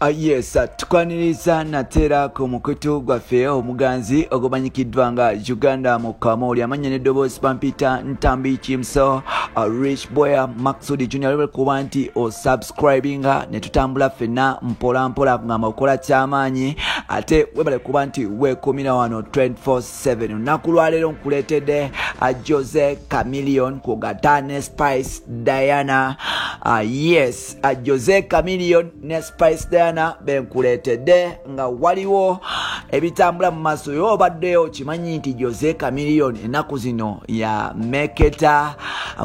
Yes, tukwaniriza natera ku mukutu gwaffe omuganzi ogumanyikiddwa nga Uganda mu Kamoli amanya n'eddoboozi Pampita Ntambi Kimso Rich Boya Maxudi Junior level kuba nti osubscribinga ne tutambula ffenna mpola mpola kugamba okola kyamaanyi ate webale kuba nti weekumira wano 24/7 olunaku lwaleero nkuleetedde Jose Chameleone ku Gatane Spice Diana. Yes, Jose Chameleone ne Spice Diana benkuleetedde nga waliwo ebitambula mu maaso yo obaddeyo kimanyi nti Jose Chameleone ennaku zino ya meketa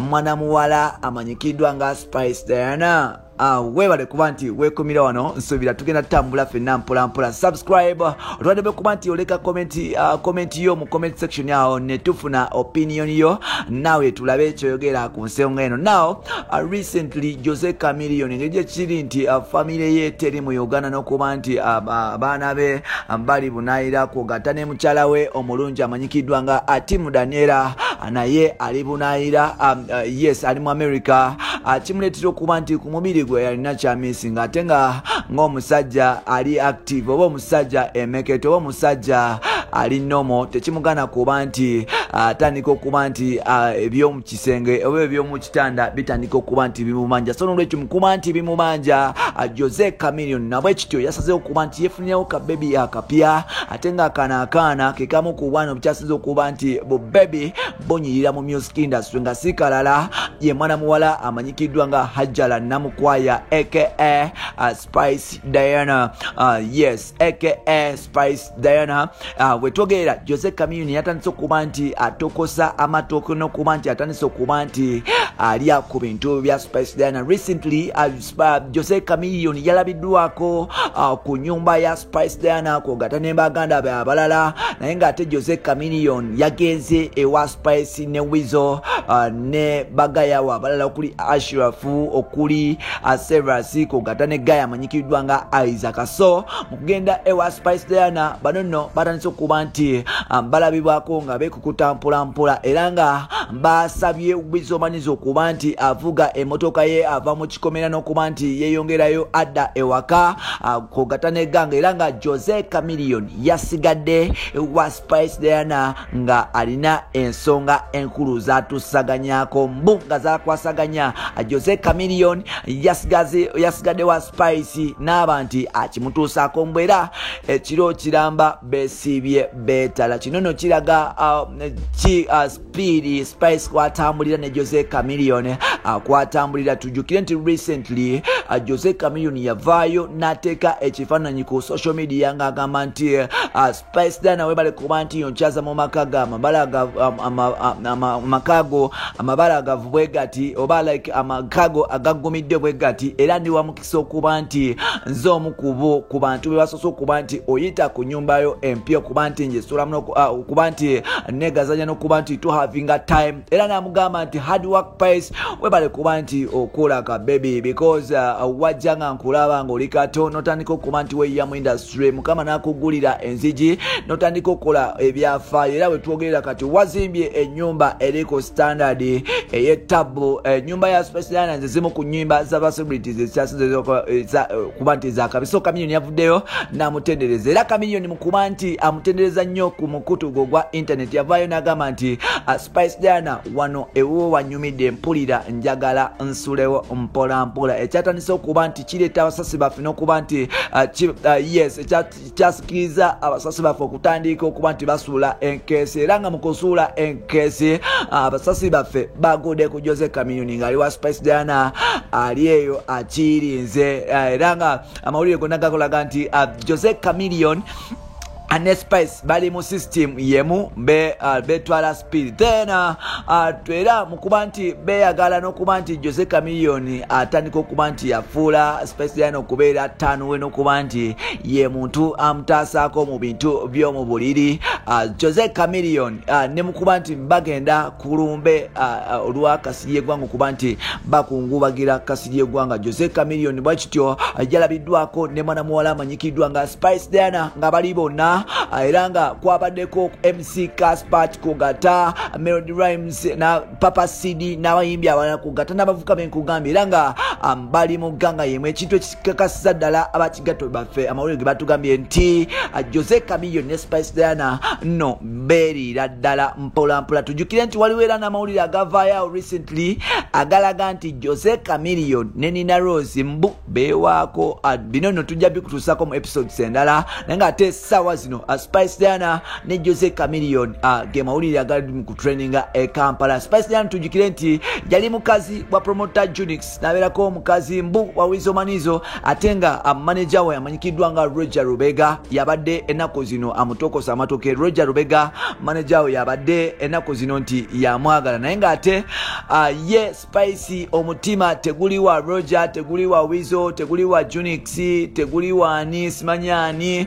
mwana muwala amanyikiddwa nga Spice Diana. Webale kuba nti weekumira wano nsuubira tugenda tutambula ffenna mpola mpola. Subscribe otwadde kuba nti oleka comment yo mu comment section yawo ne tufuna opinion yo nawe tulabe ekyoyogera ku nsonga eno. Now recently Jose Chameleone engeri kiri nti family ye teri mu Uganda n'okuba nti abaana be bali bunaayira ku Gatane mukyala we omulungi amanyikiddwa nga Atimu Daniela naye ali bunaayira yes ali mu America. Kimuleetera okuba nti ku mubiri gwe yalina kyamisinga ate nga ng'omusajja ali active oba omusajja emekete oba omusajja ali nomo tekimugana kuba nti atandika okuba nti eby'omu kisenge oba eby'omu kitanda bitandika okuba nti bimubanja. So n'olwekyo mukuba nti bimubanja Jose Chameleone nabwe kityo yasazeewo okuba nti yefunirawo ka baby akapya ate nga akaana ke kamu ku bwana obukyasinze okuba nti bu baby bonyirira mu music industry nga si kalala ye mwana muwala amanyikiddwa nga Hajjala Namukwaya aka Spice Diana. Yes, aka Spice Diana. Wetwogerera Jose Chameleone yatandise okuba nti atokosa amatoko n'okuba nti atandise okuba nti alya ku bintu bya Spice Diana. Recently Jose Chameleone yalabiddwako ku nyumba ya Spice Diana ku Gatane baganda be abalala naye nga ate Jose Chameleone yagenze ewa Spice ne Weasel ne bagayawo abalala okuli Ashrafu okuli Severus ku Gatane Gaya amanyikiddwa nga Isaac. So mukugenda ewa Spice Diana bano nno batandise okuba nti balabibwako nga beekukuta mpola mpola era nga basabye Weasel maniza okuba nti avuga emotoka ye ava mu kikomera n'okuba nti yeeyongerayo adda ewaka ku Gatane Ganga era nga Jose Chameleone yasigadde ewa Spice Diana nga alina ensonga enkulu zatusaganyako mbu nga zakwasaganya. Jose Chameleone yasigadde wa Spice n'aba nti akimutuusaako mbwera ekiro kiramba beesiibye beetala. Kino nno kiraga speed Spice kwatambulira ne Jose Chameleone kwatambulira. Tujjukire nti recently Jose Chameleone yavaayo n'ateeka ekifaananyi ku social media ng'agamba nti Spice Diana webale kuba nti yonkyaza mu makago amabala agavu bwe gati oba like amakago agagumidde bwe gati era ndi wamukisa okuba nti nze omu ku bantu be basoose okuba nti oyita ku nyumbayo empya okuba nti njesulamu okuba nti negazanya n'okuba nti to having a time era namugamba nti hard work pays webale kuba nti okola ka baby because wajja nga nkulaba ng'oli kato notandika okuba nti weeyiya mu industry mukama n'akugulira enzigi notandika okukola ebyafaayo era wetwogerera kati wazimbye ennyumba eriko standard ey'ettabu. Ennyumba ya Spice Diana nze zimu ku nnyumba z'aba celebrities ezikyasinze kuba nti zaakabi. So Chameleone yavuddeyo n'amutendereza era Chameleone mu kuba nti amutendereza nnyo ku mukutu gwo gwa internet yavaayo n'agamba nti Spice Diana wano ewo wanyumidde mpulira njagala nsulewo mpola mpola. Ekyatandise okuba nti kireeta abasasi baffe n'okuba nti yes ekyasikiriza abasasi baffe okutandika okuba nti basuula enkeesi era nga mu kusuula enkeesi abasasi baffe bagudde ku Jose Chameleone ng'ali wa Spice Diana ali eyo akirinze era nga amawulire gonna gakolaga nti Jose Chameleone and Spice bali mu system yemu betwala speed then twera mukuba nti beyagala n'okuba nti Jose Chameleone atandika okuba nti yafuula Spice Diana okubeera ttanuwe n'okuba nti ye muntu amutaasaako mu bintu by'omu buliri Jose Chameleone ne mukuba nti bagenda kulumbe olwa Kasirye Gwanga kuba nti bakungubagira Kasirye Gwanga. Jose Chameleone bwakityo yalabiddwako ne mwana muwala amanyikiddwa nga Spice Diana nga bali bonna era nga kwabaddeko MC Caspat Kugata, Melody Rhymes na Papa CD n'abayimbi abalala Kugata n'abavuka benkugambye era nga bali mu ganga yemwe ekintu ekikakasa ddala abakigato baffe amawulire ge batugambye nti Jose Chameleone ne Spice Diana no beerira ddala mpolampola. Tujjukire nti waliwo era n'amawulire agavaayo recently agalaga nti Jose Chameleone ne Nina Rose mbu beewaako. Bino nno tujja bikutuusako mu episodes endala naye nga ate essaawa zino Spice Diana ne Jose Chameleone ge mawulire agali mu kutraininga e Kampala. Spice Diana tujjukire nti yali mukazi wa promoter Junix n'abeerako omukazi mbu wa Wizo Manizo ate nga manager we amanyikiddwa nga Roger Rubega yabadde ennaku zino amutokosa amatoke. Roger Rubega manager we yabadde ennaku zino nti yamwagala naye nga ate ye Spice omutima teguli wa Roger, teguli wa Wizo, teguli wa Junix, teguli wa ani simanyani.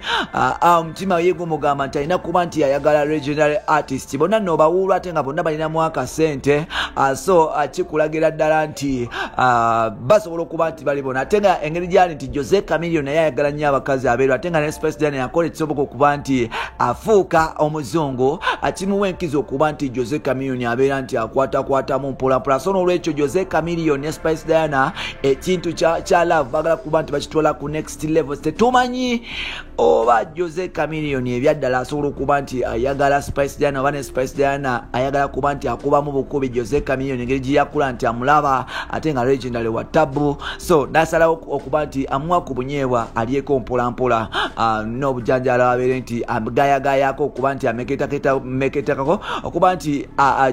Omutima ye gumugamba nti alina kuba nti yayagala regional artist. Bonna nno bawuulwa ate nga bonna balina mwaka sente so kikulagira ddala nti basobola okuba nti bali bona ate nga engeri gyali nti Jose Chameleone naye ayagala nnyo abakazi abeeru ate nga ne Spice Diana yakola ekisoboka okuba nti afuuka omuzungu kimuwa enkizo okuba nti Jose Chameleone abeera nti akwatakwatamu mpolampola. So n'olwekyo Jose Chameleone ne Spice Diana ekintu kya love bagala kuba nti bakitwala ku next level. Tetumanyi oba Jose Chameleone ebyaddala asobola okuba nti ayagala Spice Diana oba ne Spice Diana ayagala kuba nti akubamu bukubi Jose Chameleone engeri gye yakula nti amulaba ate nga legendary wa tabu. So nasalawo okuba nti amuwa ku bunyeebwa alyeko mpolampola n'obujanjala abeere nti agayagayako okuba nti ameketakako okuba nti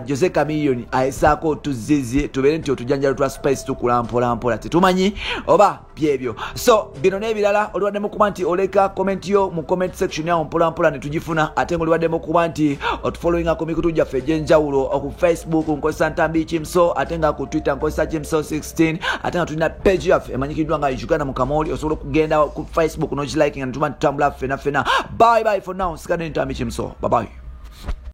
Jose Chameleone ayesaako tuzizi tubeere nti otujanjalo twa Spice tukula mpolampola. Tetumanyi oba byebyo. So bino n'ebirala oliwaddemu kuba nti oleka comment yo mu comment section yawo mpolampola ne tugifuna ate ng'oliwaddemu kuba nti otufollowinga ku mikutu gyaffe egy'enjawulo ku Facebook nkozesa Ntambi Kimso ate nga ku Twitter nkozesa Kimso 16 ate nga tulina page yaffe emanyikiddwa nga Uganda mu Kamoli. Osobola okugenda ku Facebook n'ogilikinga ne tuba nti tutambula ffena ffena. Bye bye for now. Sikane Ntambi Kimso. Bye bye.